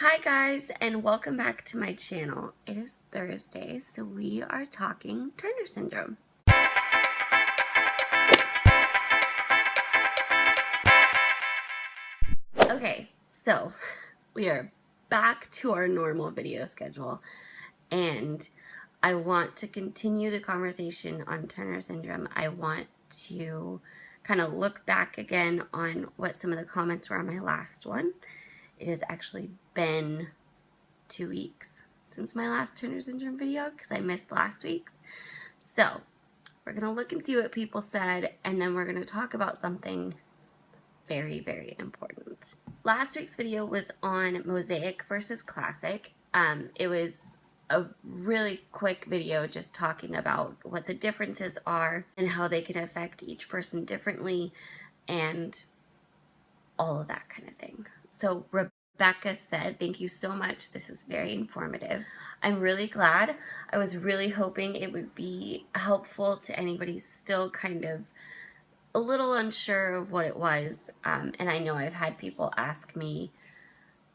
Hi guys, and welcome back to my channel. It is Thursday, so we are talking Turner syndrome. Okay, so we are back to our normal video schedule, and I want to continue the conversation on Turner syndrome. I want to kind of look back again on what some of the comments were on my last one. It has actually been 2 weeks since my last Turner syndrome video because I missed last week's. So we're gonna look and see what people said, and then we're gonna talk about something very, very important. Last week's video was on Mosaic versus Classic. It was a really quick video just talking about what the differences are and how they can affect each person differently and all of that kind of thing. So Rebecca said, "Thank you so much. This is very informative. I'm really glad. I was really hoping it would be helpful to anybody still kind of a little unsure of what it was. And I know I've had people ask me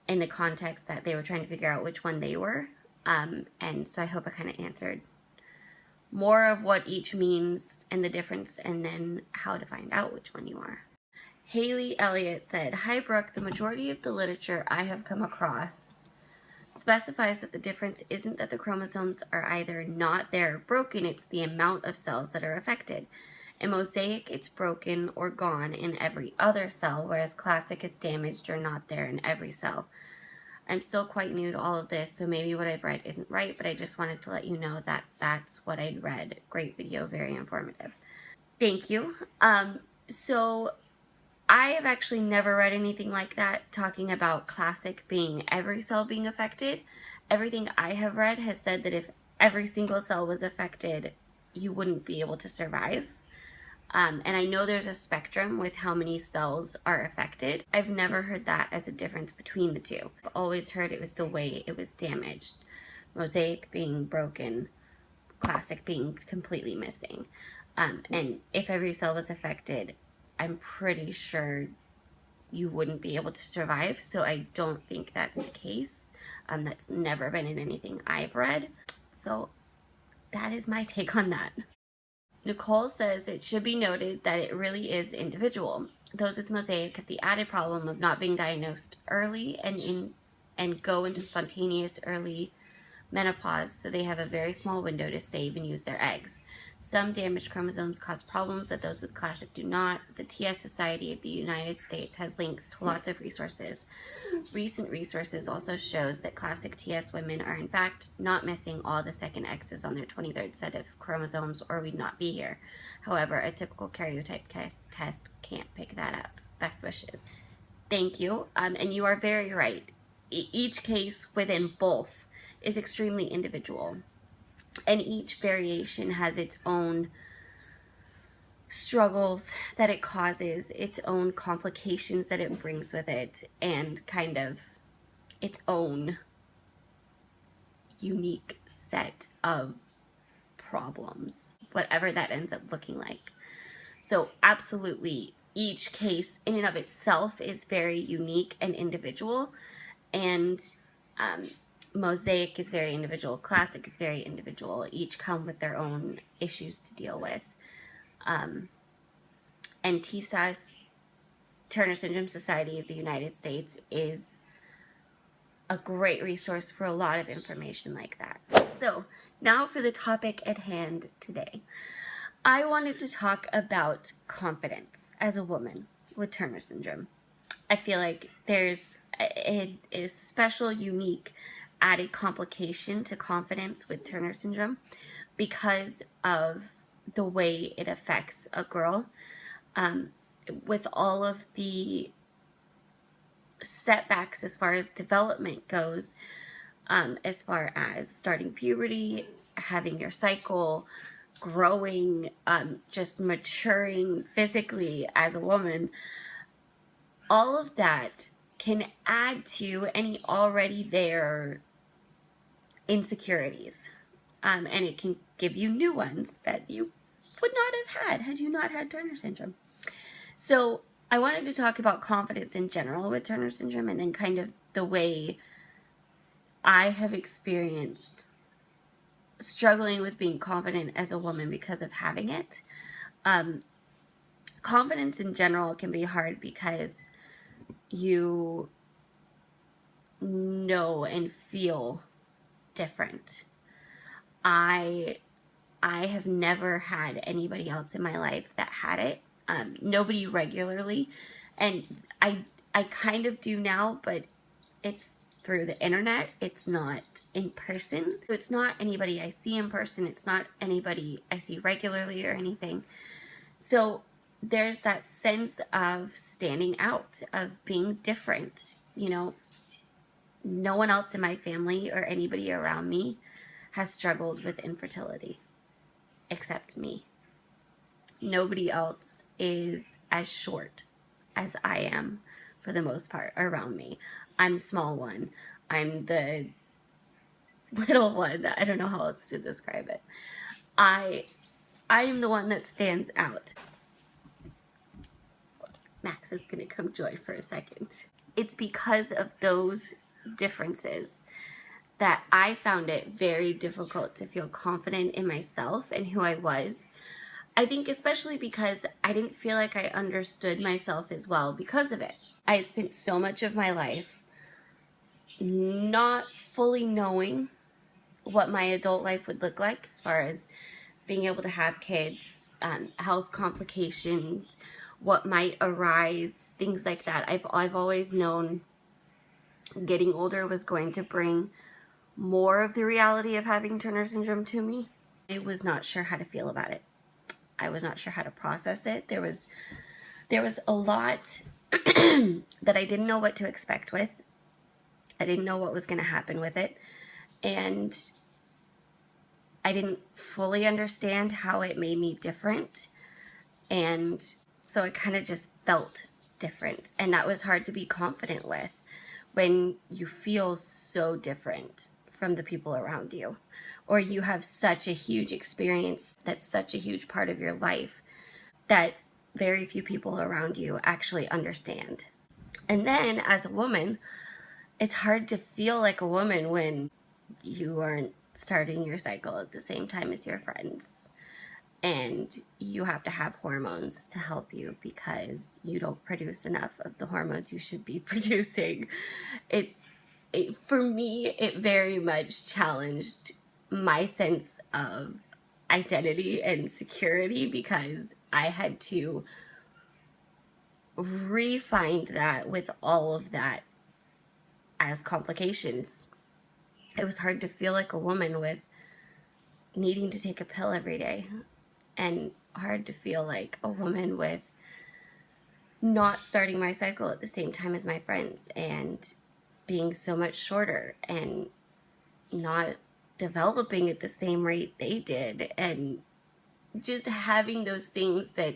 in the context that they were trying to figure out which one they were. And so I hope I kind of answered more of what each means and the difference, and then how to find out which one you are." Haley Elliott said, "Hi Brooke, the majority of the literature I have come across specifies that the difference isn't that the chromosomes are either not there or broken, it's the amount of cells that are affected. In Mosaic, it's broken or gone in every other cell, whereas Classic is damaged or not there in every cell. I'm still quite new to all of this, so maybe what I've read isn't right, but I just wanted to let you know that that's what I'd read. Great video, very informative." Thank you. So I have actually never read anything like that talking about Classic being every cell being affected. Everything I have read has said that if every single cell was affected, you wouldn't be able to survive. And I know there's a spectrum with how many cells are affected. I've never heard that as a difference between the two. I've always heard it was the way it was damaged. Mosaic being broken, Classic being completely missing. And if every cell was affected, I'm pretty sure you wouldn't be able to survive. So I don't think that's the case. That's never been in anything I've read. So that is my take on that. Nicole says, "It should be noted that it really is individual. Those with Mosaic have the added problem of not being diagnosed early and go into spontaneous early menopause, so they have a very small window to save and use their eggs. Some damaged chromosomes cause problems that those with Classic do not. The TS Society of the United States has links to lots of resources. Recent resources also shows that Classic TS women are in fact not missing all the second X's on their 23rd set of chromosomes, or we'd not be here. However, a typical karyotype test can't pick that up. Best wishes." Thank you. And you are very right. Each case within both is extremely individual, and each variation has its own struggles that it causes, its own complications that it brings with it, and kind of its own unique set of problems, whatever that ends up looking like. So absolutely, each case in and of itself is very unique and individual, and Mosaic is very individual, Classic is very individual. Each come with their own issues to deal with. And TSAS, Turner Syndrome Society of the United States, is a great resource for a lot of information like that. So now for the topic at hand today. I wanted to talk about confidence as a woman with Turner syndrome. I feel like there's a special, unique, added complication to confidence with Turner syndrome because of the way it affects a girl. With all of the setbacks as far as development goes, as far as starting puberty, having your cycle, growing, just maturing physically as a woman, all of that can add to any already there insecurities, and it can give you new ones that you would not have had you not had Turner syndrome. So I wanted to talk about confidence in general with Turner syndrome, and then kind of the way I have experienced struggling with being confident as a woman because of having it. Confidence in general can be hard because you know and feel different. I have never had anybody else in my life that had it. Nobody regularly, and I kind of do now, but it's through the internet. It's not in person. It's not anybody I see in person. It's not anybody I see regularly or anything. So there's that sense of standing out, of being different. You know, no one else in my family or anybody around me has struggled with infertility except me. Nobody else is as short as I am for the most part around me. I'm the small one. I'm the little one. I don't know how else to describe it. I am the one that stands out. Max is gonna come join for a second. It's because of those differences that I found it very difficult to feel confident in myself and who I was. I think especially because I didn't feel like I understood myself as well because of it. I had spent so much of my life not fully knowing what my adult life would look like as far as being able to have kids, health complications, what might arise, things like that. I've always known getting older was going to bring more of the reality of having Turner syndrome to me. I was not sure how to feel about it. I was not sure how to process it. There was a lot that I didn't know what to expect with. I didn't know what was going to happen with it. And I didn't fully understand how it made me different. And so I kind of just felt different. And that was hard to be confident with when you feel so different from the people around you, or you have such a huge experience that's such a huge part of your life that very few people around you actually understand. And then as a woman, it's hard to feel like a woman when you aren't starting your cycle at the same time as your friends, and you have to have hormones to help you because you don't produce enough of the hormones you should be producing. For me, it very much challenged my sense of identity and security because I had to re-find that with all of that as complications. It was hard to feel like a woman with needing to take a pill every day, and hard to feel like a woman with not starting my cycle at the same time as my friends and being so much shorter and not developing at the same rate they did, and just having those things that,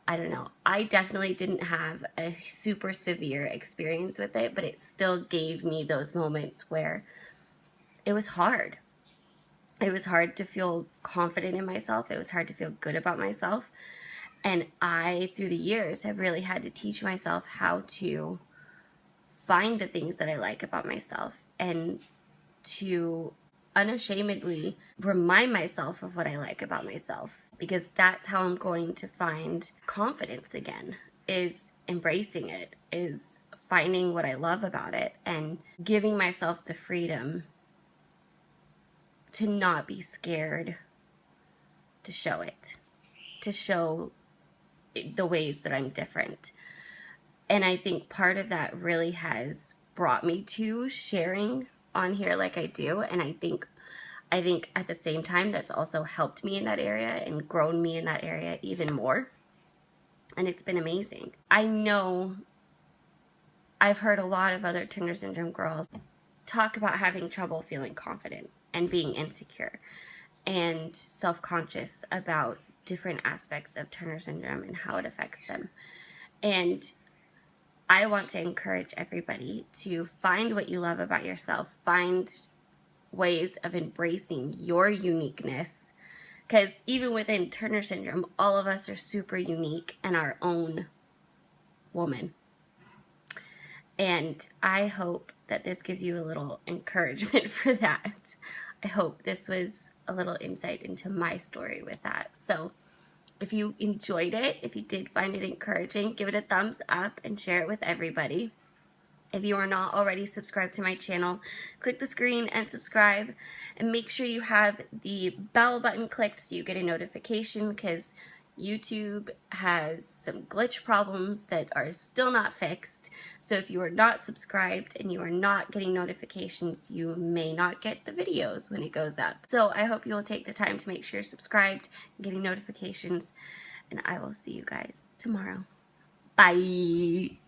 I don't know, I definitely didn't have a super severe experience with it, but it still gave me those moments where it was hard. It was hard to feel confident in myself. It was hard to feel good about myself. And I, through the years, have really had to teach myself how to find the things that I like about myself and to unashamedly remind myself of what I like about myself, because that's how I'm going to find confidence again, is embracing it, is finding what I love about it and giving myself the freedom to not be scared to show it, to show the ways that I'm different. And I think part of that really has brought me to sharing on here like I do. And I think at the same time, that's also helped me in that area and grown me in that area even more. And it's been amazing. I know I've heard a lot of other Turner syndrome girls talk about having trouble feeling confident and being insecure and self-conscious about different aspects of Turner syndrome and how it affects them. And I want to encourage everybody to find what you love about yourself, find ways of embracing your uniqueness, because even within Turner syndrome, all of us are super unique in our own woman. And I hope that this gives you a little encouragement for that. I hope this was a little insight into my story with that. So if you enjoyed it, if you did find it encouraging, give it a thumbs up and share it with everybody. If you are not already subscribed to my channel, click the screen and subscribe, and make sure you have the bell button clicked so you get a notification, because YouTube has some glitch problems that are still not fixed. So if you are not subscribed and you are not getting notifications, you may not get the videos when it goes up. So I hope you will take the time to make sure you're subscribed and getting notifications, and I will see you guys tomorrow. Bye!